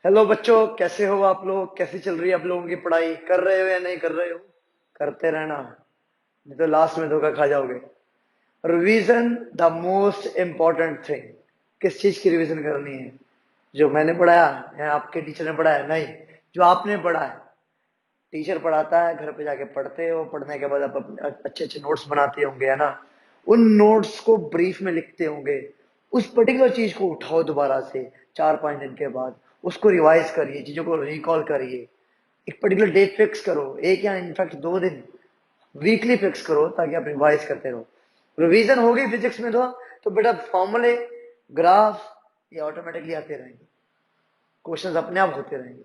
Hello बच्चों, कैसे हो आप लोग? कैसी चल रही है आप लोगों की पढ़ाई? कर रहे हो या नहीं कर रहे हो? करते रहना, नहीं तो लास्ट में धोखा खा जाओगे। Revision the most important thing. किस चीज की रिवीजन करनी है? जो मैंने पढ़ाया या आपके टीचर ने पढ़ाया? नहीं, जो आपने पढ़ा है। टीचर पढ़ाता है, घर पे जाके पढ़ते हो, पढ़ने के बाद आप अपने अच्छे अच्छे नोट्स बनाते होंगे, है ना? उन नोट्स को ब्रीफ में लिखते होंगे। उस पर्टिकुलर चीज को उठाओ दोबारा से 4-5 दिन के बाद, उसको रिवाइज करिए, चीजों को रिकॉल करिए। एक पर्टिकुलर डेट फिक्स करो, एक या इनफैक्ट 2 दिन वीकली फिक्स करो, ताकि आप रिवाइज करते रहो। रिवीजन होगी फिजिक्स में तो बेटा फॉर्मूले, ग्राफ ये ऑटोमेटिकली आते रहेंगे, क्वेश्चंस अपने आप होते रहेंगे।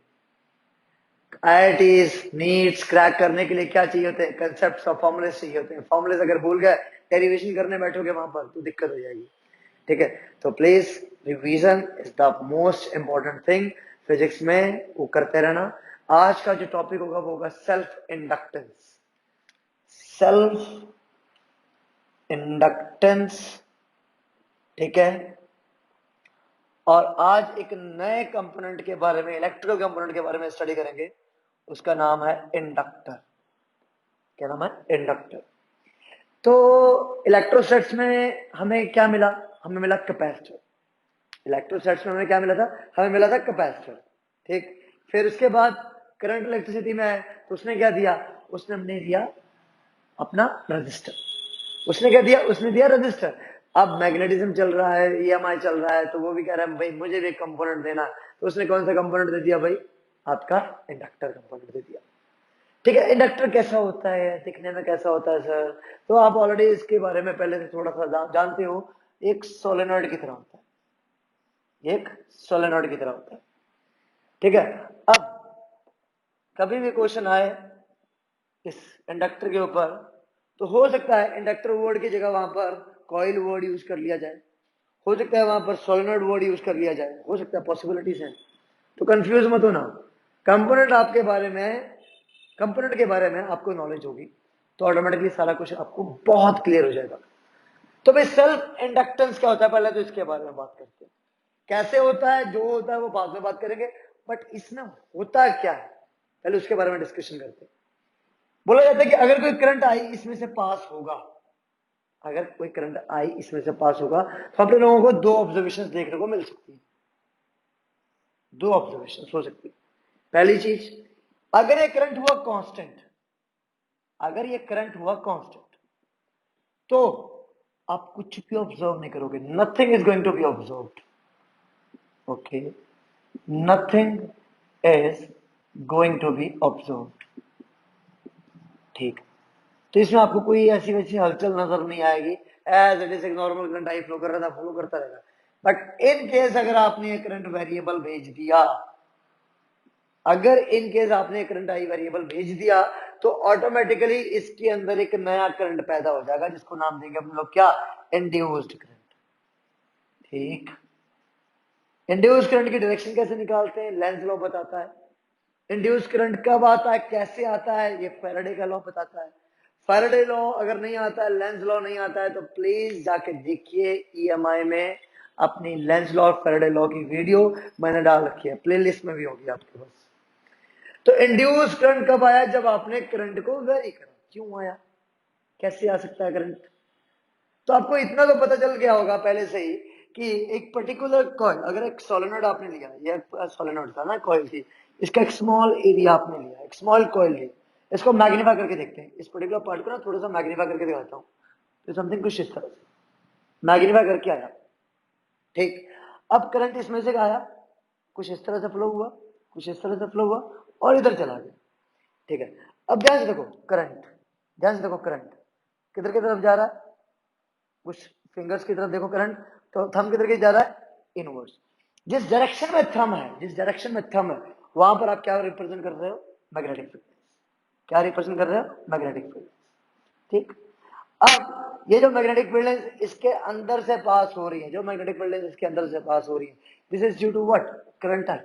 आईआईटीज नीट्स क्रैक करने के लिए क्या चाहिए होते हैं? कंसेप्ट और फॉर्मुलेस चाहिए होते हैं। फॉर्मुलेस अगर भूल गए, डेरिवेशन करने बैठोगे वहां पर तो दिक्कत हो जाएगी। ठीक है, तो please revision is the most important thing physics में, वो करते रहना। आज का जो टॉपिक होगा वो होगा सेल्फ इंडक्टेंस। सेल्फ इंडक्टेंस, ठीक है। और आज एक नए कंपोनेंट के बारे में, इलेक्ट्रिकल कंपोनेंट के बारे में स्टडी करेंगे। उसका नाम है इंडक्टर। क्या नाम है? इंडक्टर। तो इलेक्ट्रोस्टैट्स में हमें क्या मिला? हमें मिला कैपेसिटर। इलेक्ट्रोस्टैट्स में हमें क्या मिला था? हमें मिला था कैपेसिटर। ठीक। फिर उसके बाद करंट इलेक्ट्रिसिटी में है, तो उसने क्या दिया? उसने हमने दिया अपना रजिस्टर। उसने क्या दिया? उसने दिया रजिस्टर। अब मैग्नेटिज्म चल रहा है, ईएमआई चल रहा है, तो वो भी कह रहा है भाई मुझे भी एक कंपोनेंट देना। तो उसने कौन सा कंपोनेंट दे दिया भाई? आपका इंडक्टर कंपोनेंट दे दिया। ठीक है, इंडक्टर कैसा होता है, दिखने में कैसा होता है सर? तो आप ऑलरेडी इसके बारे में पहले से थोड़ा सा जानते हो। एक सोलेनॉइड की तरह होता है, एक सोलेनॉइड की तरह होता है। ठीक है। अब कभी भी क्वेश्चन आए इस इंडक्टर के ऊपर, तो हो सकता है इंडक्टर वर्ड की जगह वहां पर कॉइल वर्ड यूज कर लिया जाए, हो सकता है वहां पर सोलेनॉइड वर्ड यूज कर लिया जाए, हो सकता है, पॉसिबिलिटीज हैं। तो कंफ्यूज मत होना। कंपोनेंट आपके बारे में, कंपोनेंट के बारे में आपको नॉलेज होगी, तो ऑटोमेटिकली सारा कुछ आपको बहुत क्लियर हो जाएगा। तो भाई सेल्फ इंडक्टेंस क्या होता है, पहले तो इसके बारे में बात करते हैं। कैसे होता है, जो होता है वो बाद में बात करेंगे, बट इसमें होता क्या है पहले उसके बारे में डिस्कशन करते हैं। बोला जाता है कि अगर कोई करंट आई इसमें से पास होगा, अगर कोई करंट आई इसमें से पास होगा, तो हम लोगों को दो ऑब्जर्वेशन देखने को मिल सकती है। दो ऑब्जर्वेशन हो सकती है। पहली चीज, अगर ये करंट हुआ कांस्टेंट, अगर ये करंट हुआ कांस्टेंट, तो आप कुछ भी ऑब्जर्व नहीं करोगे, nothing is going to be observed. Okay, nothing is going to be observed. ठीक। तो इसमें आपको कोई ऐसी वैसी हलचल नजर नहीं आएगी। एज इट इज एक नॉर्मल करंट आई फ्लो कर रहा था, फ्लो करता रहेगा। बट इन केस अगर आपने एक करंट वेरिएबल भेज दिया, अगर इन केस आपने करंट आई वेरिएबल भेज दिया, तो ऑटोमेटिकली इसके अंदर एक नया करंट पैदा हो जाएगा, जिसको नाम देंगे हम लोग क्या? Induced current. ठीक। इंड्यूस्ड करंट की डायरेक्शन कैसे निकालते हैं? लेंज लॉ बताता है। इंड्यूस्ड करंट कब आता है, कैसे आता है, ये फैराडे का लॉ बताता है। फैराडे लॉ अगर नहीं आता है, लेंज लॉ नहीं आता है, तो प्लीज जाके देखिए ईएमआई में अपनी लेंज लॉ और फैराडे लॉ की वीडियो मैंने डाल रखी है, प्लेलिस्ट में भी होगी आपके पास। तो इंड्यूस करंट कब आया? जब आपने करंट को वेरी करा। क्यों आया, कैसे आ सकता है करंट? तो आपको इतना तो पता चल गया होगा पहले से ही कि एक पर्टिकुलर कॉइल, अगर एक सोलेनोइड आपने लिया, ये सोलेनोइड था ना, कॉइल थी, इसका एक स्मॉल एरिया आपने लिया, एक स्मॉल कॉइल ली। इसको मैग्नीफाई करके देखते हैं, इस पर्टिकुलर पार्ट को ना थोड़ा सा मैग्नीफाई करके दिखाता हूँ। तो समथिंग कुछ इस तरह से मैग्नीफाई करके आया। ठीक। अब करंट इसमें से आया, कुछ इस तरह से फ्लो हुआ, कुछ इस तरह से फ्लो हुआ, और इधर चला गया। ठीक है। अब ध्यान से देखो करंट, ध्यान से देखो करंट किधर की तरफ जा रहा है? कुछ फिंगर्स की तरफ देखो करंट। तो थंब किधर की जा रहा है? इनवर्स। जिस डायरेक्शन में थंब है, जिस डायरेक्शन में थंब है, वहां पर आप क्या रिप्रेजेंट कर रहे हो? Magnetic field. क्या रिप्रेजेंट कर रहे हो? Magnetic field. ठीक। अब ये जो मैग्नेटिक फील्ड है इसके अंदर से पास हो रही है, जो मैग्नेटिक फील्ड है इसके अंदर से पास हो रही है, this is due to what? Current I.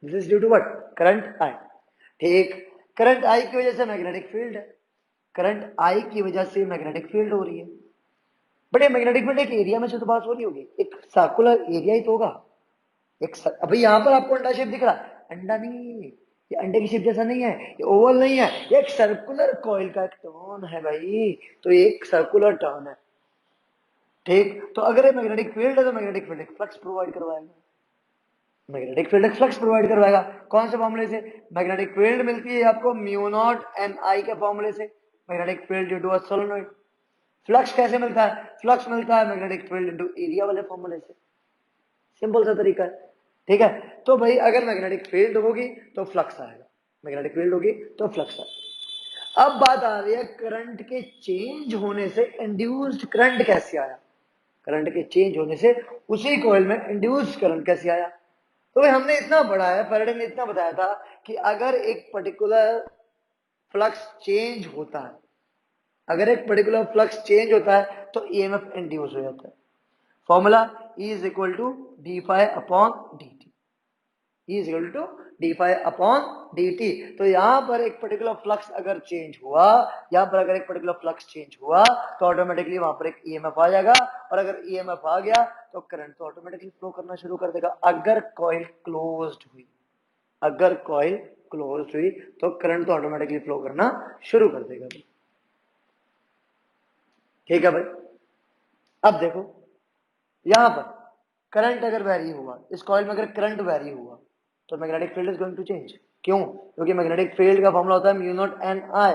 This is due to what? Current I. ठीक। करंट आई की वजह से मैग्नेटिक फील्ड है, करंट आई की वजह से मैग्नेटिक फील्ड हो रही है। बट ये मैग्नेटिक फील्ड एक एरिया में से तो पास हो रही होगी, एक सर्कुलर एरिया ही तो होगा। अभी यहाँ पर आपको अंडा शेप दिख रहा है, अंडा नहीं, ये अंडे की शेप जैसा नहीं है, ये ओवल नहीं है, ये एक सर्कुलर कॉइल का एक टर्न है भाई, तो ये एक सर्कुलर टर्न है। ठीक, तो अगर ये मैग्नेटिक फील्ड है तो मैग्नेटिक फील्ड एक फ्लक्स प्रोवाइड करवाएगा, मैग्नेटिक फील्ड एक फ्लक्स प्रोवाइड करवाएगा। कौन से फॉर्मूले से? मैग्नेटिक फील्ड मिलती है आपको म्यू नॉट एन आई के फॉर्मूले से, magnetic field due to a solenoid. Flux कैसे मिलता है? फ्लक्स मिलता है मैग्नेटिक फील्ड इनटू एरिया वाले फॉर्मूले से, सिंपल सा तरीका है। ठीक है, तो भाई अगर मैग्नेटिक फील्ड होगी तो फ्लक्स आएगा, मैग्नेटिक फील्ड होगी तो फ्लक्स आएगा। अब बात आ रही है करंट के चेंज होने से इंड्यूस्ड करंट कैसे आया, करंट के चेंज होने से उसी कॉइल में इंड्यूस्ड करंट कैसे आया। तो भाई हमने इतना पढ़ा है, फैराडे ने इतना बताया था कि अगर एक पर्टिकुलर फ्लक्स चेंज होता है, अगर एक पर्टिकुलर फ्लक्स चेंज होता है तो ईएमएफ इंड्यूस हो जाता है। Formula E is equal to D phi upon D T, E is equal to D phi upon D T. तो यहां पर एक पर्टिकुलर फ्लक्स अगर चेंज हुआ, यहां पर अगर एक पर्टिकुलर फ्लक्स चेंज हुआ तो ऑटोमेटिकली वहां पर एक ईएमएफ आ जाएगा, और अगर ईएमएफ आ गया तो करंट तो ऑटोमेटिकली फ्लो करना शुरू कर देगा। अगर कॉइल क्लोज्ड हुई, अगर कॉइल क्लोज्ड हुई तो करंट तो ऑटोमेटिकली फ्लो करना शुरू कर देगा। ठीक है भाई, अब देखो यहां पर करंट अगर वैरी हुआ, इस कॉइल में अगर करंट वैरी हुआ तो magnetic field is going to change. क्यों? क्योंकि मैग्नेटिक फील्ड का फॉर्मूला होता है mu naught N I,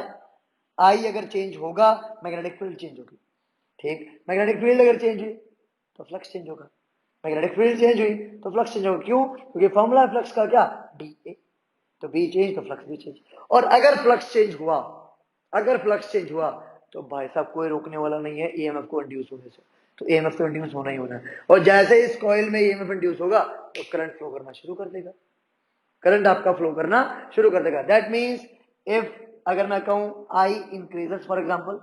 I अगर चेंज होगा मैग्नेटिक फील्ड चेंज होगी। ठीक, मैग्नेटिक फील्ड अगर चेंज हुई तो फ्लक्स चेंज होगा, मैग्नेटिक फील्ड चेंज हुई तो फ्लक्स चेंज होगा। क्यों? क्योंकि फॉर्मूला फ्लक्स का क्या, डी ए, तो बी चेंज तो फ्लक्स भी चेंज। और अगर फ्लक्स चेंज हुआ, अगर फ्लक्स चेंज हुआ तो भाई साहब कोई रोकने वाला नहीं है ईएमएफ को इंड्यूस होने से, तो ईएमएफ तो इंड्यूस होना ही होना है। और जैसे इस कॉइल में ईएमएफ इंड्यूस होगा तो करंट फ्लो करना शुरू कर देगा, करंट आपका फ्लो करना शुरू कर देगा। दैट मीन्स इफ अगर मैं कहूं I increases, for example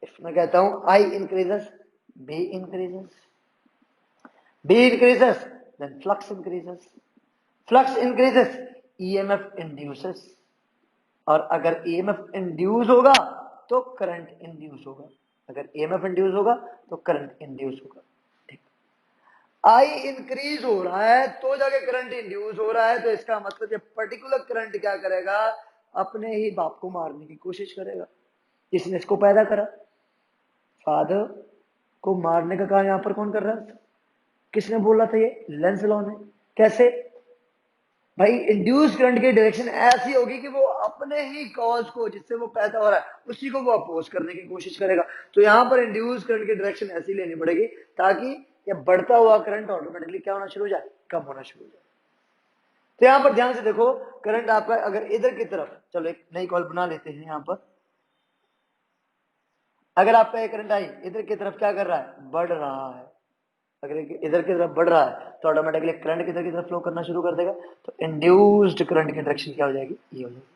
if मैं कहता हूं I increases, B increases, B increases, then flux increases, flux increases, EMF induces, और अगर ईएमएफ इंड्यूस होगा तो करंट इंड्यूस होगा, अगर ईएमएफ इंड्यूस होगा तो करंट इंड्यूस होगा। ठीक, आई इंक्रीज हो रहा है तो जाके करंट इंड्यूस हो रहा है, तो इसका मतलब ये पर्टिकुलर करंट क्या करेगा, अपने ही बाप को मारने की कोशिश करेगा, जिसने इसको पैदा करा। फादर को मारने का काम यहां पर कौन कर रहा है? किसने बोला था? ये लेंस लॉ ने। कैसे भाई? इंड्यूस करंट की डायरेक्शन ऐसी होगी कि वो अपने ही कॉज को, जिससे वो पैदा हो रहा है, उसी को वो अपोज करने की कोशिश करेगा। तो यहां पर इंड्यूस करंट की डायरेक्शन ऐसी लेनी पड़ेगी ताकि ये बढ़ता हुआ करंट ऑटोमेटिकली क्या होना शुरू हो जाए, कम होना शुरू हो जाए। तो यहां पर ध्यान से देखो, करंट आपका अगर इधर की तरफ, चलो एक नई कॉल बना लेते हैं यहां पर, अगर आपका ये करंट आई इधर की तरफ क्या कर रहा है, बढ़ रहा है, अगर इधर की तरफ बढ़ रहा है तो ऑटोमेटिकली करंट किधर की तरफ फ्लो करना शुरू कर देगा, तो इंड्यूस्ड करंट की डायरेक्शन क्या हो जाएगी, ये हो जाएगी,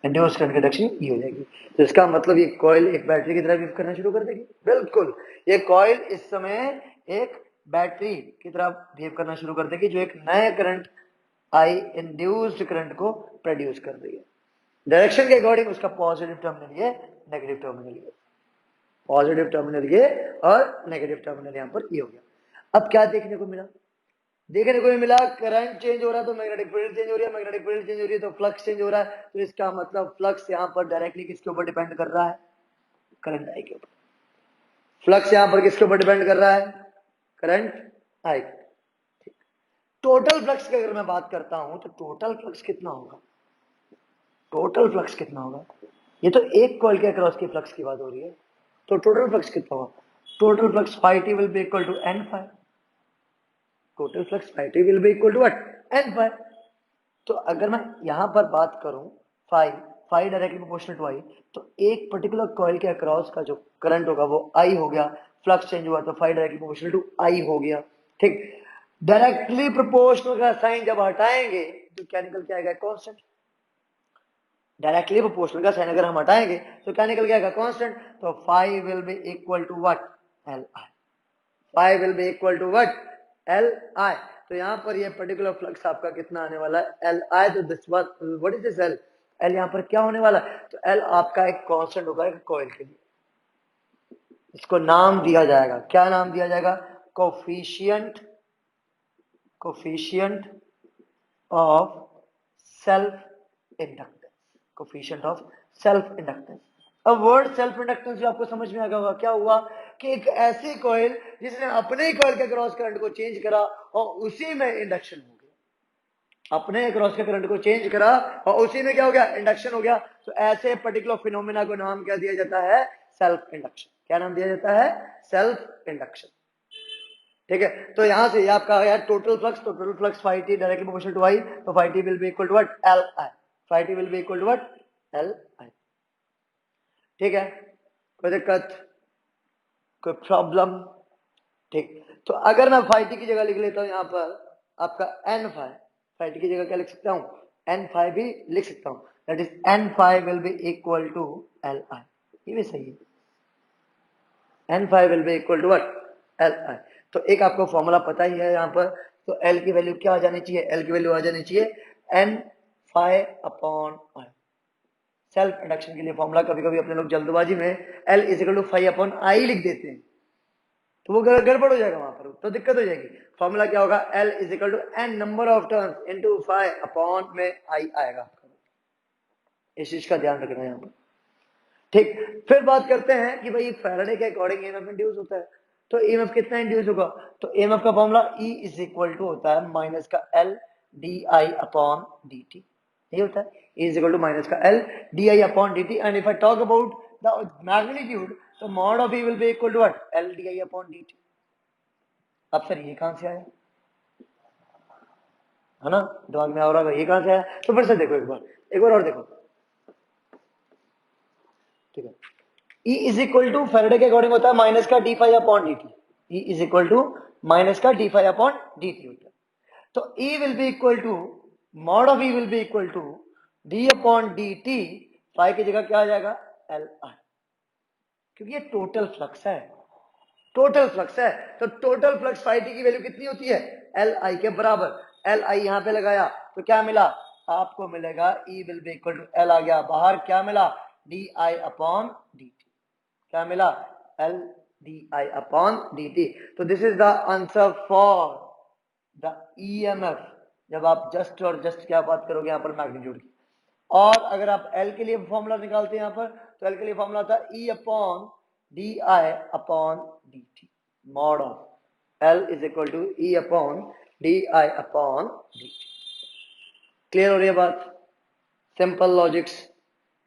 इंड्यूस्ड करंट की डायरेक्शन ये हो जाएगी। तो इसका मतलब ये कॉइल एक बैटरी की तरह बिहेव करना शुरू कर देगी। बिल्कुल, ये कॉइल इस समय एक बैटरी की तरह बिहेव करना शुरू कर देगी, जो एक नया करंट आई इंड्यूस्ड करंट को प्रोड्यूस कर देगी। डायरेक्शन के अकॉर्डिंग उसका पॉजिटिव टर्मिनल ये, नेगेटिव टर्मिनल ये, पॉजिटिव टर्मिनल ये और नेगेटिव टर्मिनल यहां पर ये हो गया। अब क्या देखने को मिला? देखने को मिला करंट चेंज हो रहा है तो मैग्नेटिक फील्ड चेंज हो रही है, मैग्नेटिक फील्ड चेंज हो रही है तो फ्लक्स चेंज हो रहा है। तो इसका मतलब फ्लक्स यहां पर डायरेक्टली किसके ऊपर डिपेंड कर रहा है, करंट आई के ऊपर। फ्लक्स यहां पर किसके ऊपर डिपेंड कर रहा है, करंट आई। टोटल फ्लक्स की अगर मैं बात करता हूं तो टोटल फ्लक्स कितना होगा, टोटल फ्लक्स कितना होगा? ये तो एक कॉइल के अक्रॉस की फ्लक्स की बात हो रही है, तो टोटल फ्लक्स कितना होगा? Total flux phi t will be equal to n phi, total flux phi t will be equal to what, n phi। तो अगर मैं यहां पर बात करूं phi, phi directly proportional to I, तो एक पर्टिकुलर कॉइल के अक्रॉस का जो करंट होगा वो आई हो गया, फ्लक्स चेंज हुआ तो फाई डायरेक्टली प्रोपोर्शनल टू आई हो गया। ठीक, डायरेक्टली प्रोपोर्शनल का साइन जब हटाएंगे तो क्या निकल के आएगा, कांस्टेंट। डायरेक्टली प्रोपोर्शनल का साइन अगर हम हटाएंगे तो क्या निकल के आएगा, कांस्टेंट। तो phi will be equal to what, L I, phi will be equal to what, L I. तो यहां पर ये पर्टिकुलर फ्लक्स आपका कितना आने वाला है, एल आई। तो this what is this L, L यहां पर क्या होने वाला है, तो एल आपका एक कांस्टेंट होगा एक कॉइल के लिए। इसको नाम दिया जाएगा, क्या नाम दिया जाएगा, coefficient coefficient of self inductance, coefficient of self inductance. अब वर्ड सेल्फ इंडक्टेंस जो आपको समझ में आ गया होगा, क्या हुआ कि एक ऐसी कॉइल जिसने अपने कॉइल के क्रॉस करंट को चेंज करा और उसी में इंडक्शन हो गया, अपने क्रॉस के करंट को चेंज करा और उसी में क्या हो गया, इंडक्शन हो गया। तो ऐसे पर्टिकुलर फिनोमेना को नाम क्या दिया जाता है, सेल्फ इंडक्शन। क्या नाम दिया जाता है, सेल्फ इंडक्शन। ठीक है, तो यहां से आपका यार total flux phi t directly proportional to I, तो phi t will be equal to what, L I, phi t will be equal to what, L I। ठीक है, कोई दिक्कत, कोई प्रॉब्लम? ठीक, तो अगर मैं phi t की जगह लिख लेता हूं यहां पर आपका n phi t की जगह क्या लिख सकता हूं, n phi भी लिख सकता हूं, that is n phi will be equal to L I। ये भी सही है, n phi will be equal to what, L I। तो एक आपको फॉर्मूला पता ही है यहाँ पर, तो L की वैल्यू क्या आ जानी चाहिए, L की वैल्यू आ जानी चाहिए n phi upon I। Self induction के लिए फॉर्मूला कभी कभी अपने लोग जल्दबाजी में L is equal to phi upon I लिख देते हैं, तो वो गड़बड़ हो जाएगा वहां पर, तो दिक्कत हो जाएगी। फॉर्मूला क्या होगा, L is equal to n number of turns into phi upon में I आएगा। इस चीज का ध्यान रखना है यहाँ पर। ठीक, फिर बात करते हैं कि भाई फैराडे के अकॉर्डिंग ईएमएफ इंड्यूस होता है, तो ईएमएफ कितना इंड्यूस होगा, तो ईएमएफ का formula E is equal to होता है माइनस का L d I upon D t. ये होता है E is equal to minus का L d I upon D t. And if I talk about the magnitude, तो mod of E will be equal to what, L d I upon D t. अब sir ये कहां से आया, है ना, दिमाग में आ रहा है ये कहां से आया, तो फिर से देखो एक बार और देखो। ठीक है, E is equal to Faraday के अकॉर्डिंग होता है माइनस का d phi upon D T. E is equal to minus का d phi upon D t होता है। तो E will be equal to, mod of E will be equal to d upon D t, phi की जगह क्या आ जाएगा, L I, क्योंकि ये टोटल फ्लक्स है, टोटल फ्लक्स है। तो टोटल फ्लक्स फाई टी की वैल्यू कितनी होती है, एल आई के बराबर। एल आई यहां पे लगाया तो क्या मिला आपको, मिलेगा E will be equal to L आ गया बाहर, क्या मिला, d I upon D t. क्या मिला, L d I upon D T. तो this is the answer for the EMF, जब आप जस्ट और जस्ट क्या बात करोगे यहाँ पर मैग्नीट्यूड की। और अगर आप L के लिए फॉर्मूला निकालते हैं यहाँ पर, तो L के लिए फॉर्मूला था E upon D I upon D T, mod of L is equal to E upon D I upon D T. Clear हो रही है बात, सिंपल लॉजिक्स।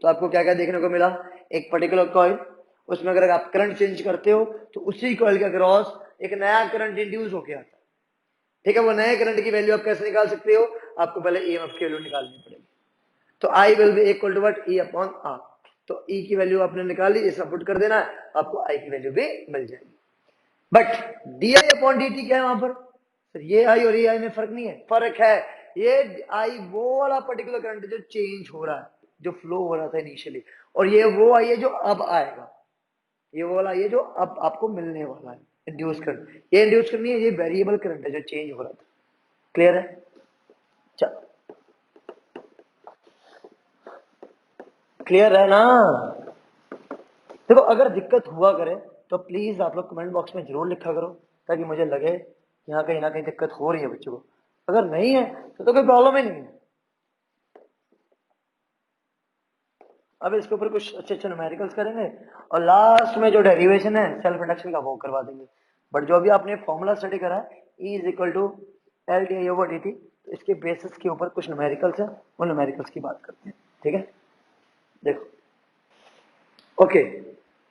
तो आपको क्या क्या देखने को मिला, एक पर्टिकुलर कॉइल, उसमें अगर आप करंट चेंज करते हो तो उसी कॉइल के अक्रॉस एक नया करंट इंड्यूस होके आता है। ठीक है, वो नए करंट की वैल्यू आप कैसे निकाल सकते हो, आपको पहले ईएमएफ की वैल्यू निकालनी पड़ेगी। तो I will be equal to what, E upon R. तो ई की वैल्यू आपने निकाली, इसे पुट कर देना है, आपको आई की वैल्यू भी मिल जाएगी। But D I upon D t क्या है वहां पर, सर ये आई और ये आई में फर्क नहीं है, फर्क है। ये आई वो वाला पर्टिकुलर करंट जो चेंज हो रहा है, जो फ्लो हो रहा था इनिशियली, और ये वो आई है जो अब आएगा, ये वो वाला ये जो अब आपको मिलने वाला है इंड्यूस करंट। ये इंड्यूस करनी है, ये वेरिएबल करंट है जो चेंज हो रहा था। क्लियर है, चल क्लियर है ना। देखो अगर दिक्कत हुआ करे तो प्लीज आप लोग कमेंट बॉक्स में जरूर लिखा करो, ताकि मुझे लगे यहाँ कहीं ना कहीं दिक्कत हो रही है बच्चों को। अगर नहीं है तो कोई प्रॉब्लम ही नहीं है। अब इसके ऊपर कुछ अच्छे अच्छे न्यूमेरिकल्स करेंगे और लास्ट में जो डेरिवेशन है सेल्फ इंडक्शन का वो करवा देंगे। बट जो अभी आपने फॉर्मूला स्टडी करा है E is equal to L D I over D T, तो इसके बेसिस के ऊपर कुछ न्यूमेरिकल्स है, उन न्यूमेरिकल्स की बात करते हैं। ठीक है, देखो ओके,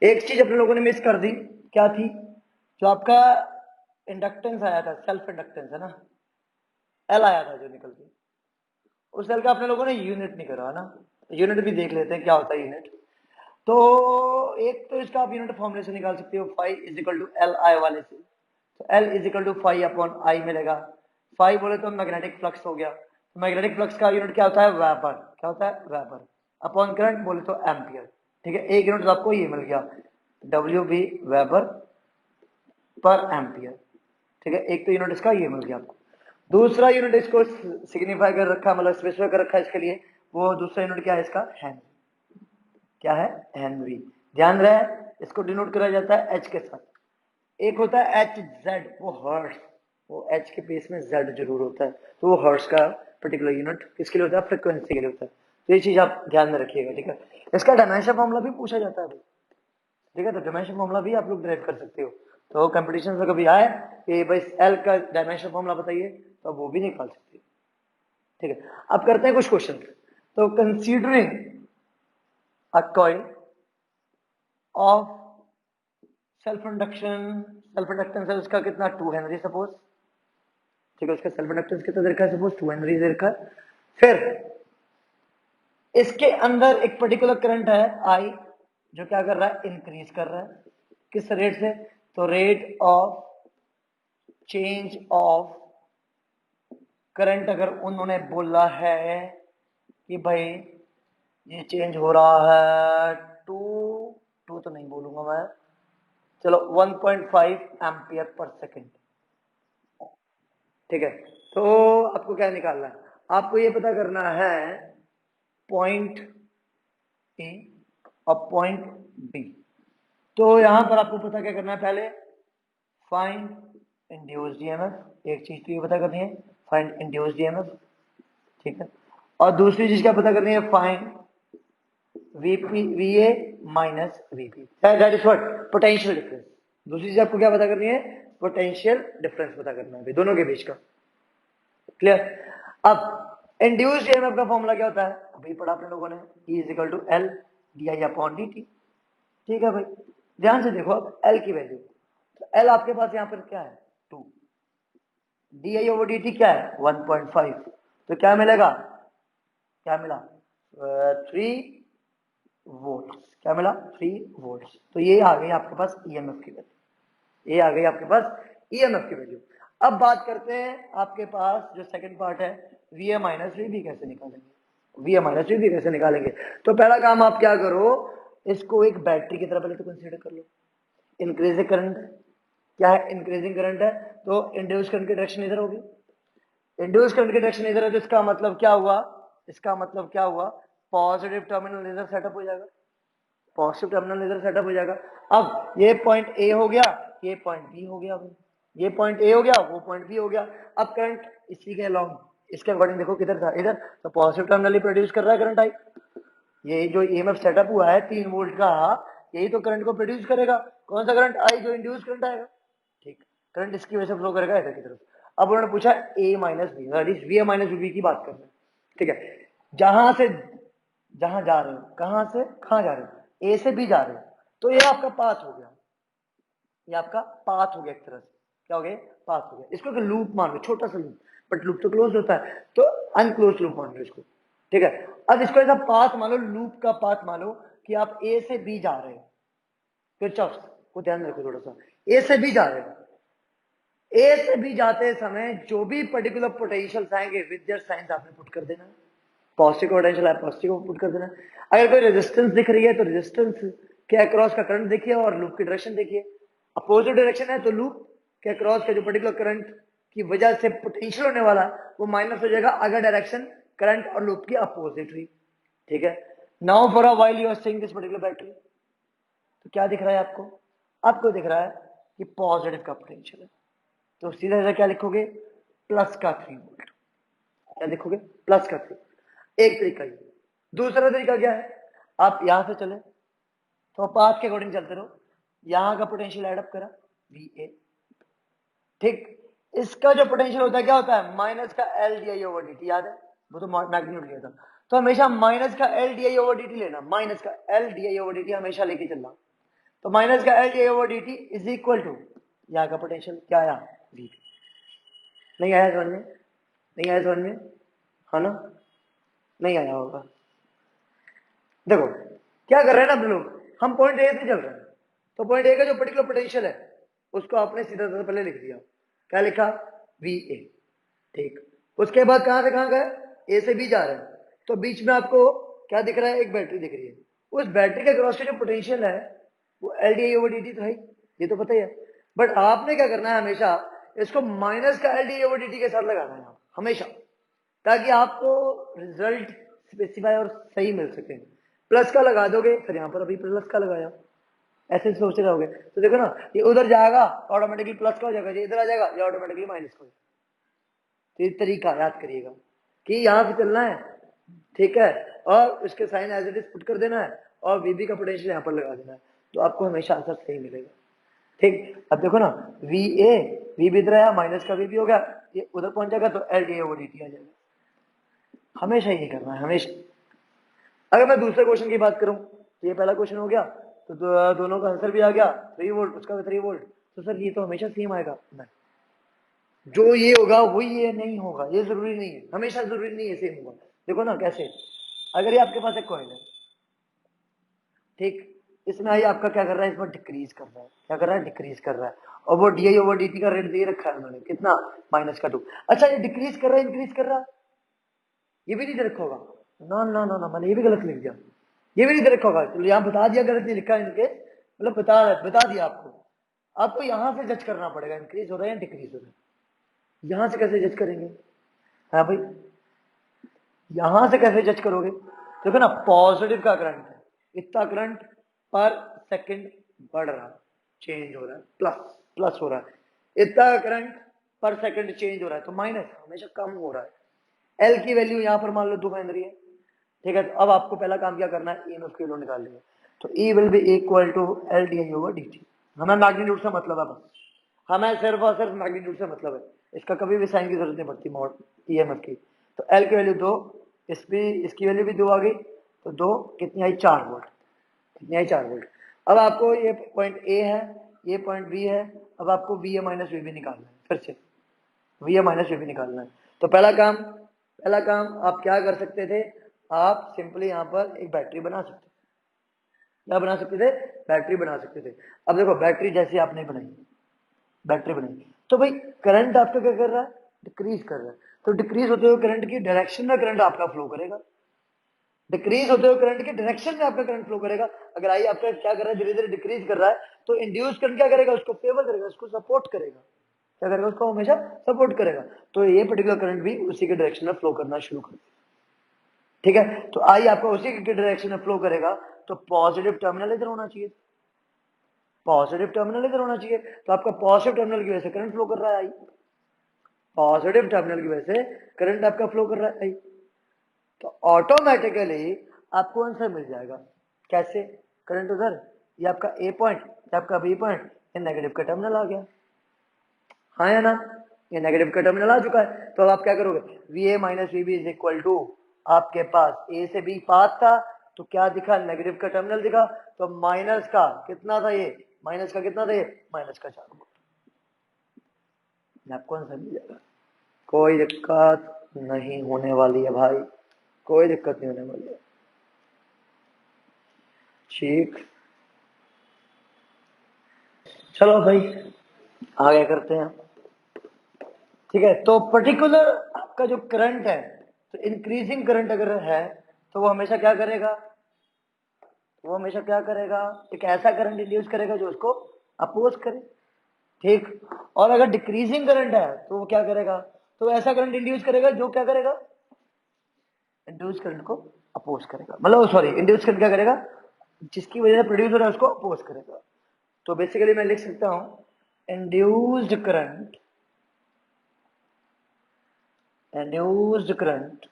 एक चीज अपने लोगों ने मिस कर दी, क्या थी, जो आपका इंडक्टेंस आया था, सेल्फ इंडक्टेंस है ना, एल आया था जो निकल के, उस एल का अपने लोगों ने यूनिट नहीं करा ना। यूनिट भी देख लेते हैं क्या होता है यूनिट। तो एक तो इसका आप यूनिट फॉर्मूले से निकाल सकते हो, phi is equal to L I वाले से। तो L is equal to phi upon I मिलेगा। फाई बोले तो मैग्नेटिक फ्लक्स हो गया, तो मैग्नेटिक फ्लक्स का यूनिट क्या होता है, वेपर। क्या होता है, वेपर। अपॉन करंट बोले तो एम्पियर। ठीक है, एक यूनिट आपको ये मिल गया, W B weber per ampere. ठीक है, एक तो यूनिट इसका ये मिल गया आपको। दूसरा यूनिट इसको सिग्निफाई कर रखा, मतलब स्पेसिफाई कर रखा है इसके लिए, वो दूसरा यूनिट क्या है इसका, हेनरी। क्या है, हेनरी। ध्यान रहे इसको डिनोट करा जाता है एच के साथ। एक होता है एच जेड, वो हर्ट्ज। वो एच के बेस में जेड जरूर होता है, तो वो हर्ट्ज का पर्टिकुलर यूनिट किसके लिए होता है, फ्रिक्वेंसी के लिए होता है। तो ये चीज आप ध्यान में रखिएगा, ठीक है। इसका डायमेंशन फॉर्मूला भी पूछा जाता है भाई, ठीक है, तो डायमेंशन फॉर्मूला भी आप लोग ड्राइव कर सकते हो। तो कंपटीशन में कभी आए कि भाई एल का डायमेंशन फॉर्मूला बताइए, तो वो भी निकाल सकते हो, ठीक है। अब करते हैं कुछ क्वेश्चन। तो considering a coil of self inductance है उसका कितना, 2 हेनरी सपोज, ठीक है, उसका सेल्फ इंडक्टेंस कितना दे रखा है, सपोज 2 हेनरी दे रखा है। फिर इसके अंदर एक पर्टिकुलर करंट है आई, जो क्या कर रहा है, इंक्रीज कर रहा है, किस रेट से, तो rate of change of current. अगर उन्होंने बोला है कि भाई ये चेंज हो रहा है टू तो नहीं बोलूंगा मैं, चलो 1.5 एम्पियर पर सेकेंड, ठीक है। तो आपको क्या निकालना है, आपको ये पता करना है पॉइंट ए और पॉइंट बी। तो यहां पर आपको पता क्या करना है, पहले फाइंड इंड्यूस्ड ईएमएफ, एक चीज तो ये पता करनी है, फाइंड इंड्यूस्ड ईएमएफ, ठीक है। और दूसरी चीज क्या पता करनी है, find VP वीए minus VP, that is what, potential difference. दूसरी चीज आपको क्या पता करनी है, पोटेंशियल डिफरेंस पता करना है दोनों के बीच का, क्लियर। अब इंड्यूस्ड ईएमएफ का फॉर्मूला क्या होता है, अभी पढ़ा अपने लोगों ने, E is equal to L D I upon D T, ठीक है भाई। ध्यान से देखो अब एल की वैल्यू, तो एल आपके पास यहां पर क्या है 2, D I over D t क्या है 1.5, तो क्या मिलेगा, क्या मिला 3 वोल्ट, क्या मिला 3 वोल्ट। तो ये आ गई आपके पास ईएमएफ की वैल्यू, ये आ गई आपके पास ईएमएफ की वैल्यू। अब बात करते हैं आपके पास जो सेकंड पार्ट है, V A minus V B कैसे निकालेंगे, V A minus V B कैसे निकालेंगे। तो पहला काम आप क्या करो, इसको एक बैटरी की तरह पहले तो कंसीडर कर लो। इंक्रीजिंग करंट क्या है, इंक्रीजिंग करंट है, तो इंड्यूस करंट की डायरेक्शन इधर होगी, इंड्यूस करंट की डायरेक्शन इधर है, तो इसका मतलब क्या हुआ, इसका मतलब क्या हुआ, पॉजिटिव टर्मिनल इधर सेटअप हो जाएगा, पॉजिटिव टर्मिनल इधर सेटअप हो जाएगा। अब ये पॉइंट ए हो गया, ये पॉइंट बी हो गया, ये पॉइंट ए हो गया, वो पॉइंट बी हो गया। अब करंट इसी के अलोंग, इसके अकॉर्डिंग देखो किधर था, इधर, तो पॉजिटिव टर्मिनल ही प्रोड्यूस कर रहा है करंट आई। ये जो ईएमएफ सेटअप हुआ है 3 वोल्ट का, यही तो करंट को प्रोड्यूस करेगा, कौन सा करंट आई, जो इंड्यूस करंट आएगा, ठीक, करंट इसकी वजह से फ्लो करेगा इधर की तरफ। अब उन्होंने पूछा A minus B, that is V A minus B की बात कर रहे हैं, ठीक है। जहां से जहां जा रहे हो, कहां से कहां जा रहे हो, ए से बी जा रहे हो, तो ये आपका पाथ हो गया, ये आपका पाथ हो गया, एक तरह से क्या हो गया, पाथ हो गया। इसको लूप मान लो, छोटा सा लूप, बट लूप तो क्लोज होता है, तो अनक्लोज लूप मान लो इसको, ठीक है। अब इसको ऐसा पाथ मान लो, लूप का पाथ मान लो कि आप ए से बी जा रहे हो, किरचॉफ को ध्यान रखो थोड़ा सा, ए से बी जा रहे हो, ए से बी जाते समय जो भी पर्टिकुलर पोटेंशियल आएंगे विद देयर साइंस आपने पुट कर देना, पॉजिटिव पोटेंशियल है पॉजिटिव को पुट कर देना। अगर कोई रेजिस्टेंस दिख रही है तो रेजिस्टेंस के अक्रॉस का करंट देखिए और लूप की डायरेक्शन देखिए, अपोजिट डायरेक्शन है तो लूप के अक्रॉस का जो पर्टिकुलर करंट की वजह से पोटेंशियल होने वाला वो माइनस हो जाएगा, अगर डायरेक्शन करंट और लूप की अपोजिट हुई, ठीक है। Now for a while you are seeing this particular battery, तो क्या दिख रहा है आपको, आपको दिख रहा है कि पॉजिटिव का पोटेंशियल है, तो सीधा सीधा क्या लिखोगे, प्लस का 3 वोल्ट, क्या लिखोगे, प्लस का 3, एक तरीका ये। दूसरा तरीका क्या है, आप यहां से चले तो पाथ के अकॉर्डिंग चलते रहो, यहां का पोटेंशियल ऐड अप करा वी ए, ठीक। इसका जो पोटेंशियल होता है क्या होता है, माइनस का L D I over D T, याद है, वो तो मैग्नीट्यूड लिया था, तो हमेशा माइनस का L D I over D T लेना, माइनस का L D I over D T हमेशा लेके चलना, तो माइनस का L D I over D T is equal to यहाँ का पोटेंशियल क्या आया, वी। नहीं आया समझ में, नहीं आया समझ में, है ना, नहीं आया होगा। देखो क्या कर रहे हैं ना हम लोग, हम पॉइंट ए से चल रहे हैं, तो पॉइंट ए का जो पर्टिकुलर पोटेंशियल है उसको आपने सीधा सीधा पहले लिख दिया, क्या लिखा, वी ए, ठीक। उसके बाद कहां से कहां गए, ए से बी जा रहे हैं, तो बीच में आपको क्या दिख रहा है, एक बैटरी दिख रही है, उस बैटरी के क्रॉस का जो पोटेंशियल है वो L D I over D T तो है, ये तो पता ही है, बट आपने क्या करना है, हमेशा इसको माइनस का L D I over D T के साथ लगाना है हमेशा, ताकि आपको रिजल्ट स्पेसिफाई और सही मिल सके। प्लस का लगा दोगे, फिर यहां पर अभी प्लस का लगाया, ऐसे सोच रहे होगे तो देखो ना, ये उधर जाएगा ऑटोमेटिकली प्लस का हो जाएगा, ये इधर आ जाएगा ये ऑटोमेटिकली माइनस का हो जाएगा। तो ये तरीका याद करिएगा कि यहाँ से चलना है, ठीक है, और उसके sign as it is put कर देना है और वीबी का पोटेंशियल यहाँ पर लगा देना है, तो आपको हमेशा आंसर सही मिलेगा। ठीक, अब देखो ना, वी ए वी भी इधर आया, माइनस का वी भी हो गया, ये उधर पहुंच जाएगा तो L d A over D t आ जाएगा। हमेशा ये करना है, हमेशा। अगर मैं दूसरे क्वेश्चन की बात करूं तो ये पहला क्वेश्चन हो गया, तो दोनों का आंसर भी आ गया 3 वोल्ट, उसका भी 3 वोल्ट, तो सर ये तो हमेशा सेम आएगा। नहीं, जो ये होगा वही ये नहीं होगा, ये जरूरी नहीं है, हमेशा जरूरी नहीं है सेम होगा। देखो ना कैसे, अगर ये आपके पास एक कॉइन है, ठीक, इसमें आई आपका क्या कर रहा है, इसमें डिक्रीज कर रहा है, क्या कर रहा है, डिक्रीज कर रहा है, और वो D I over D T का रेट दे रखा है उन्होंने, कितना, -2। अच्छा, ये डिक्रीज कर रहा है, इंक्रीज कर रहा है, ये भी नहीं दे रखा होगा, ना ना ना ना, मैंने ये भी गलत लिख दिया, ये भी नहीं दे रखा होगा, यहाँ बता दिया, गलत नहीं लिखा इनके, मतलब बता दिया आपको। आपको यहाँ से जज करना पड़ेगा, इंक्रीज हो रहा है या डिक्रीज हो रहा है, यहाँ से कैसे जज करेंगे, हाँ भाई, यहां से कैसे जज करोगे, देखो ना, पॉजिटिव का करंट है, इतना करंट पर सेकंड बढ़ रहा है, चेंज हो रहा है, प्लस हो रहा है, इतना करंट पर सेकंड चेंज हो रहा है, तो माइनस हमेशा कम हो रहा है। एल की वैल्यू यहां पर मान लो 2 हेनरी है, ठीक है, तो अब आपको पहला काम क्या करना है, ईएमएफ की वैल्यू निकाल लेंगे, तो E will be equal to L D I over D t. हमें मैग्नीट्यूड से मतलब है बस, हमें सिर्फ और सिर्फ मैग्नीट्यूड से मतलब है, इसका कभी भी साइन की जरूरत नहीं पड़ती मॉड ईएमएफ की। तो एल की वैल्यू 2, इसकी वैल्यू भी 2 आ गई, तो 2 कितनी आई, 4 वोल्ट, कितनी आई, 4 वोल्ट। अब आपको ये पॉइंट ए है, ये पॉइंट बी है, अब आपको V A minus V B निकालना है, फिर से V A minus V B निकालना है। तो पहला काम आप क्या कर सकते थे, आप सिंपली यहाँ पर एक बैटरी बना सकते थे, क्या बना सकते थे, बैटरी बना सकते थे। अब देखो, बैटरी जैसे आपने बनाई, बैटरी बनाई, तो भाई करंट आपका क्या कर रहा है, डिक्रीज कर रहा है, तो डिक्रीज होते हुए करंट की डायरेक्शन में करंट आपका फ्लो करेगा, डिक्रीज होते हुए करंट की डायरेक्शन में आपका करंट फ्लो करेगा। अगर आई आपका क्या कर रहा है, धीरे धीरे डिक्रीज कर रहा है, तो इंड्यूस करंट क्या करेगा, उसको फेवर करेगा, उसको सपोर्ट करेगा, क्या करेगा, उसको हमेशा सपोर्ट करेगा, तो ये पर्टिकुलर करंट भी उसी के डायरेक्शन में फ्लो करना शुरू कर देगा, ठीक है। तो आई आपका उसी के डायरेक्शन में फ्लो करेगा, तो पॉजिटिव टर्मिनल इधर होना चाहिए, पॉजिटिव टर्मिनल इधर होना चाहिए, तो आपका पॉजिटिव टर्मिनल की वजह से करंट फ्लो कर रहा है, आई पॉजिटिव टर्मिनल की वजह से करंट आपका फ्लो कर रहा है, आई, तो ऑटोमेटिकली आपको आंसर मिल जाएगा, कैसे, करंट उधर, ये आपका ए पॉइंट, ये आपका बी पॉइंट, ये नेगेटिव का टर्मिनल आ गया, हाँ या ना, ये नेगेटिव का टर्मिनल आ चुका है, तो अब आप क्या करोगे, V A minus V B is equal to, आपके पास ए से बी पाथ था, तो क्या दिखा, नेगेटिव का टर्मिनल दिखा, तो माइनस का कितना था, ये माइनस का कितना था, ये माइनस का 4 वोल्ट, आपको आंसर मिल जाएगा, कोई दिक्कत नहीं होने वाली है भाई, कोई दिक्कत नहीं होने वाली है, ठीक, चलो भाई आगे करते हैं, ठीक है। तो पर्टिकुलर आपका जो करंट है, तो इंक्रीजिंग करंट अगर है तो वो हमेशा क्या करेगा, वो हमेशा क्या करेगा, एक ऐसा करंट इंड्यूस करेगा जो उसको अपोज करे, ठीक, और अगर डिक्रीजिंग करंट है तो वो क्या करेगा, तो ऐसा करंट इंड्यूस करेगा जो क्या करेगा, इंड्यूस करंट को अपोज करेगा, मतलब सॉरी, इंड्यूस करंट क्या करेगा, जिसकी वजह से प्रोड्यूस हो रहा है उसको अपोज करेगा। तो बेसिकली मैं लिख सकता हूं induced current, induced current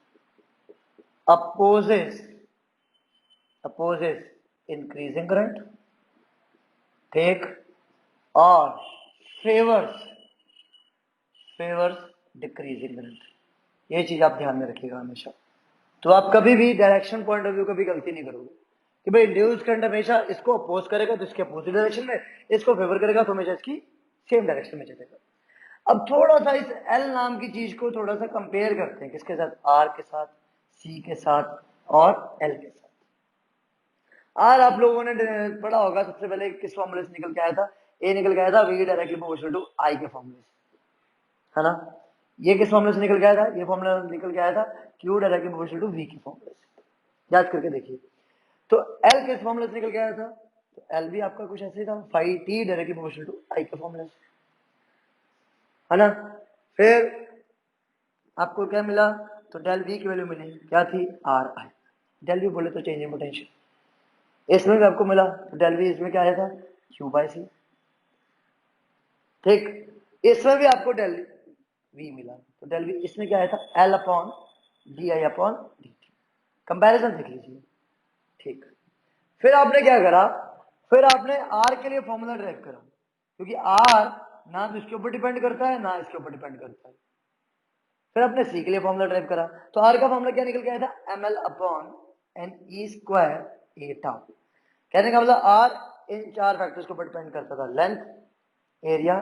opposes increasing current, ठीक, और फेवर्स डिक्रीजिंग करंट, ये चीज आप ध्यान में रखिएगा हमेशा। तो आप कभी भी डायरेक्शन पॉइंट ऑफ व्यू कभी गलती नहीं करोगे कि भाई इंड्यूस्ड करंट हमेशा इसको अपोज करेगा तो इसके अपोजिट डायरेक्शन में, इसको फेवर करेगा तो हमेशा इसकी सेम डायरेक्शन में चलेगा। अब थोड़ा सा इस एल नाम की चीज को थोड़ा सा कंपेयर करते हैं, किसके साथ, आर के साथ, सी के साथ और एल के साथ। आर आप लोगों ने पढ़ा होगा, सबसे पहले किस फॉर्मूले से निकल के आया था, ए निकल के आया था we directly proportional to I के फॉर्मूले से, है ना। ये किस फॉर्मूले से निकल के आया था, ये फॉर्मूला निकल के आया था Q directly proportional to V के फॉर्मूले से, याद करके देखिए। तो एल किस फॉर्मूले से निकल के आया था, तो एल भी आपका कुछ ऐसे ही था, phi t directly proportional to I के फॉर्मूले से, है ना। फिर आपको क्या मिला, तो डेल वी की वैल्यू मिली, क्या थी, आर आई, डेल वी बोले तो चेंज इन पोटेंशियल, इसमें भी आपको मिला, तो डेल वी इसमें क्या आया था, Q बाय सी। ठीक, इसमें भी आपको डेल वी मिला, तो डेल वी इसमें क्या आया था, L upon D I upon D T. Comparison देख लीजिए। ठीक, फिर आपने क्या करा, फिर आपने आर के लिए फॉर्मूला ड्राइव करा, क्योंकि आर ना तो इसके ऊपर डिपेंड करता है ना इसके ऊपर डिपेंड करता है। फिर आपने सी के लिए फॉर्मूला ड्राइव करा, तो आर का फॉर्मूला क्या निकल के आया था, M L upon N E square A tau. कहने का मतलब आर इन चार फैक्टर्स के ऊपर डिपेंड करता था, length, area,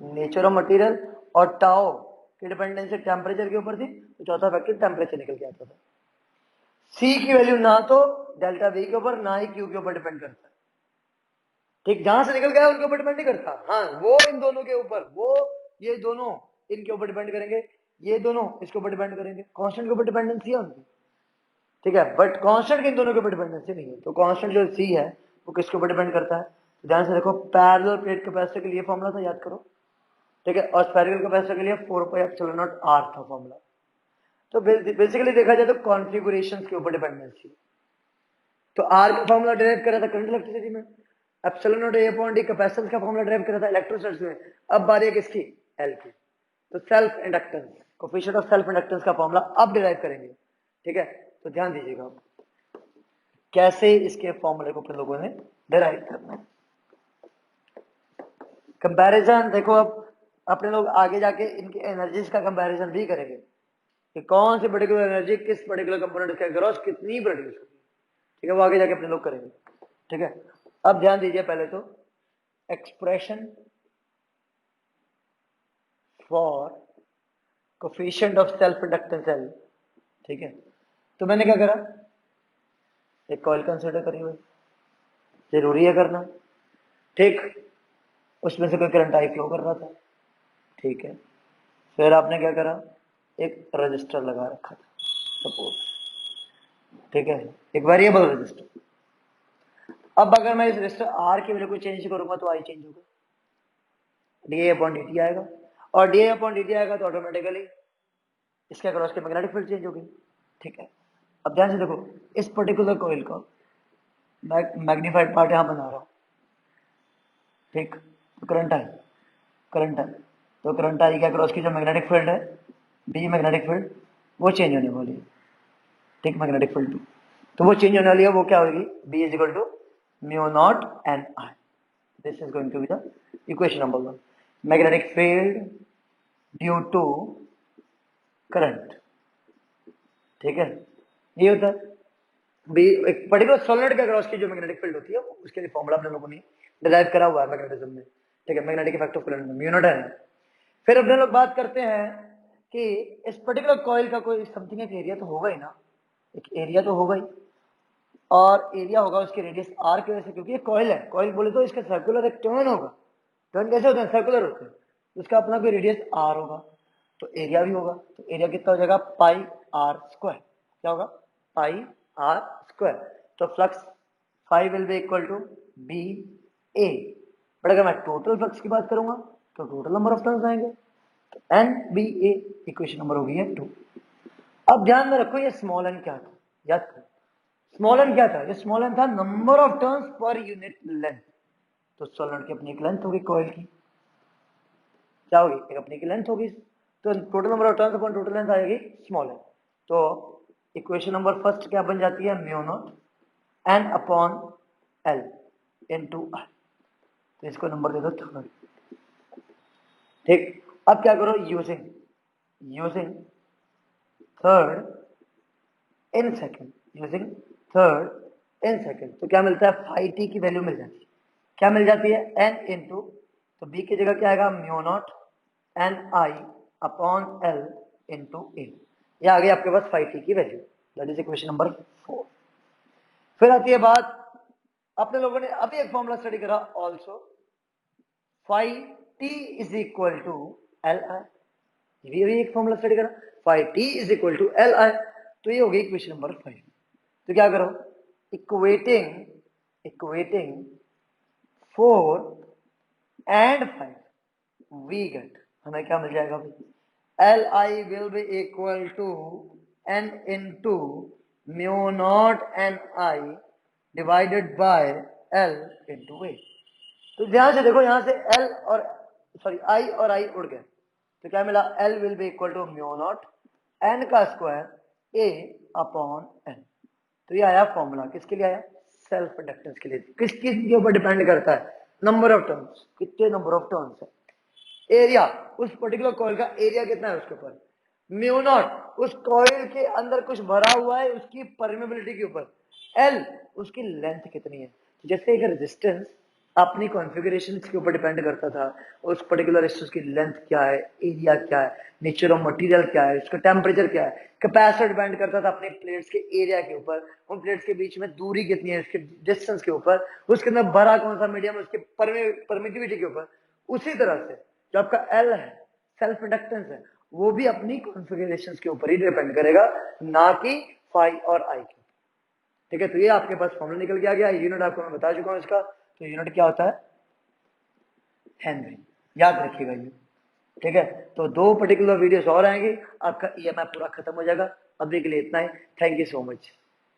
nature of material और टाओ की डिपेंडेंसी टेम्परेचर के ऊपर थी, तो चौथा फैक्टर टेम्परेचर निकल के आता था। सी की वैल्यू ना तो डेल्टा वी के ऊपर ना ही क्यू के ऊपर डिपेंड करता है। ठीक, जहां से निकल गया उनके ऊपर डिपेंड नहीं करता, हाँ वो इन दोनों के ऊपर, वो ये दोनों इनके ऊपर डिपेंड करेंगे, ये दोनों इसके ऊपर डिपेंड करेंगे, कांस्टेंट के ऊपर डिपेंडेंसी है उनकी। ठीक है, बट कांस्टेंट के इन दोनों के ऊपर डिपेंडेंसी नहीं है। तो कांस्टेंट जो सी है वो किसके ऊपर डिपेंड करता है, तो ध्यान से देखो, पैरेलल प्लेट कैपेसिटर के लिए फॉर्मूला था, याद करो। ठीक है, और स्फेरिकल कैपेसिटर के लिए 4 पाई एप्सिलॉन नॉट आर था फॉर्मूला। तो बेसिकली देखा जाए तो कॉन्फ़िगरेशन के ऊपर डिपेंडेंसी। तो आर का फॉर्मूला डिराइव करा था करंट इलेक्ट्रिसिटी में, epsilon not a upon D capacitance का फॉर्मूला डिराइव करा था इलेक्ट्रोस्टैटिक्स में। अब बारी है किसकी, एल की। तो self inductance, coefficient of self inductance का फॉर्मूला अब डिराइव करेंगे। ठीक है, तो ध्यान दीजिएगा कैसे इसके फॉर्मूले को अपने लोगों ने डिराइव करना है। कंपैरिजन देखो, अब अपने लोग आगे जाके इनकी एनर्जीज का कंपैरिजन भी करेंगे कि कौन सी पर्टिकुलर एनर्जी किस पर्टिकुलर कंपोनेंट के अक्रॉस कितनी प्रोड्यूस होगी। ठीक है, वो आगे जाके अपने लोग करेंगे। ठीक है, अब ध्यान दीजिए पहले तो expression for coefficient of self inductance L. ठीक है, तो मैंने क्या करा, एक कॉइल कंसीडर करी हुई, जरूरी है करना। ठीक, उसमें से कोई करंट आई फ्लो कर रहा था। ठीक है, फिर आपने क्या करा, एक रजिस्टर लगा रखा था सपोज। ठीक है, एक वेरिएबल रजिस्टर। अब अगर मैं इस रजिस्टर आर की वैल्यू को चेंज करूंगा तो आई चेंज होगा, डी अपॉन डी टी आएगा, और डी अपॉन डी टी आएगा तो ऑटोमेटिकली इसके अक्रॉस के मैग्नेटिक फील्ड चेंज होगी। ठीक है, अब ध्यान से देखो, इस पर्टिकुलर कॉइल का मैग्नीफाइड पार्ट यहां बना रहा हूं। ठीक, तो करंट आई, करंट आई, तो करंट आई के अक्रॉस की जो मैग्नेटिक फील्ड है, बी मैग्नेटिक फील्ड, वो चेंज होने वाली है। ठीक, मैग्नेटिक फील्ड भी, तो वो चेंज होने वाली है, वो क्या होगी, B is equal to mu naught N I. This is going to be the equation number 1, magnetic field due to current. ठीक है, ये होता है भी एक पर्टिकुलर सॉलिड के अक्रॉस की जो मैग्नेटिक फील्ड होती है, उसके लिए फॉर्मूला अपने लोगों ने डिराइव करा हुआ है मैग्नेटिज्म में। ठीक है, मैग्नेटिक इफेक्ट ऑफ करंट में म्यू नॉट एन। फिर अपने लोग बात करते हैं कि इस पर्टिकुलर कॉइल का कोई समथिंग एक एरिया तो होगा ही ना, एक एरिया तो होगा ही, और एरिया होगा उसकी रेडियस आर की वजह से, क्योंकि ये कॉइल है। कॉइल बोले तो इसका सर्कुलर एक टर्न होगा, टर्न कैसे होते हैं, सर्कुलर होते हैं, उसका अपना कोई रेडियस आर होगा, तो एरिया भी होगा। तो एरिया कितना हो जाएगा, पाई आर स्क्वायर। क्या होगा, पाई आर स्क्वायर। तो flux phi will be equal to B A. But अगर मैं टोटल फ्लक्स की बात करूंगा तो टोटल नंबर ऑफ टर्न्स आएंगे, N B A, equation number होगी है 2। अब ध्यान में रखो, ये स्मॉल एन क्या था, याद करो स्मॉल एन क्या था, ये स्मॉल एन था number of turns per unit length. तो सोलेनोइड की अपनी एक लेंथ होगी, कॉइल की क्या होगी, एक अपनी की लेंथ होगी, तो total number of turns upon total length आएगी स्मॉल एन। तो इक्वेशन नंबर फर्स्ट क्या बन जाती है, mu naught N upon L into I. तो इसको नंबर दे दो थर्ड। ठीक, अब क्या करो, using third in second, using third in second, तो क्या मिलता है, फाई टी की वैल्यू मिल जाती है। क्या मिल जाती है, एन इंटू, तो बी की जगह क्या आएगा, mu naught N I upon L into A. यह आ गई आपके पास फाई टी की value, that is equation number 4। फिर आती है बात, अपने लोगों ने अभी एक फॉर्मूला स्टडी करा also, phi T is equal to L I. ये भी एक फॉर्मूला स्टडी करा, phi T is equal to L I, तो ये हो गई इक्वेशन नंबर 5। तो क्या करो, इक्वेटिंग 4 एंड 5 वी गेट, हमें क्या मिल जाएगा भाई, L I will be equal to N into mu naught N I divided by L into A. तो ध्यान से देखो, यहां से एल और सॉरी आई और आई उड़ गए, तो क्या मिला, L will be equal to mu naught N का स्क्वायर ए अपॉन एन। तो ये आया फॉर्मूला, किसके लिए आया, सेल्फ इंडक्टेंस के लिए। किस किस के ऊपर डिपेंड करता है, नंबर ऑफ टर्न्स, कितने नंबर ऑफ टर्न्स है। एरिया, उस पर्टिकुलर कॉइल का एरिया कितना है उसके ऊपर, म्यू नॉट उस कॉइल के अंदर कुछ भरा हुआ है उसकी परमेबिलिटी के ऊपर, एल उसकी लेंथ कितनी है। जैसे एक रेजिस्टेंस अपनी कॉन्फ़िगरेशन के ऊपर डिपेंड करता था, उस पर्टिकुलर रेजिस्टेंस की लेंथ क्या है, एरिया क्या है, नेचर ऑफ मटेरियल क्या है, उसका टेम्परेचर क्या है, कैपेसिटर डिपेंड करता था अपने प्लेट्स के एरिया के ऊपर, उन प्लेट्स के बीच में दूरी कितनी है उसके डिस्टेंस के ऊपर, उसके अंदर भरा कौन सा मीडियम उसके परमिटिविटी के ऊपर। उसी तरह से जो आपका एल है, सेल्फ इंडक्टेंस है, वो भी अपनी कॉन्फ़िगरेशन के ऊपर ही डिपेंड करेगा, ना कि फाई और आई के। ठीक है, तो ये आपके पास फॉर्मूला निकल के आ गया। यूनिट आपको मैं बता चुका हूं इसका, तो यूनिट क्या होता है, हेनरी, याद रखिएगा ये। ठीक है, तो 2 पर्टिकुलर वीडियोस और आएंगे, आपका ईएमआई पूरा खत्म हो जाएगा। अभी के लिए इतना ही, थैंक यू सो मच।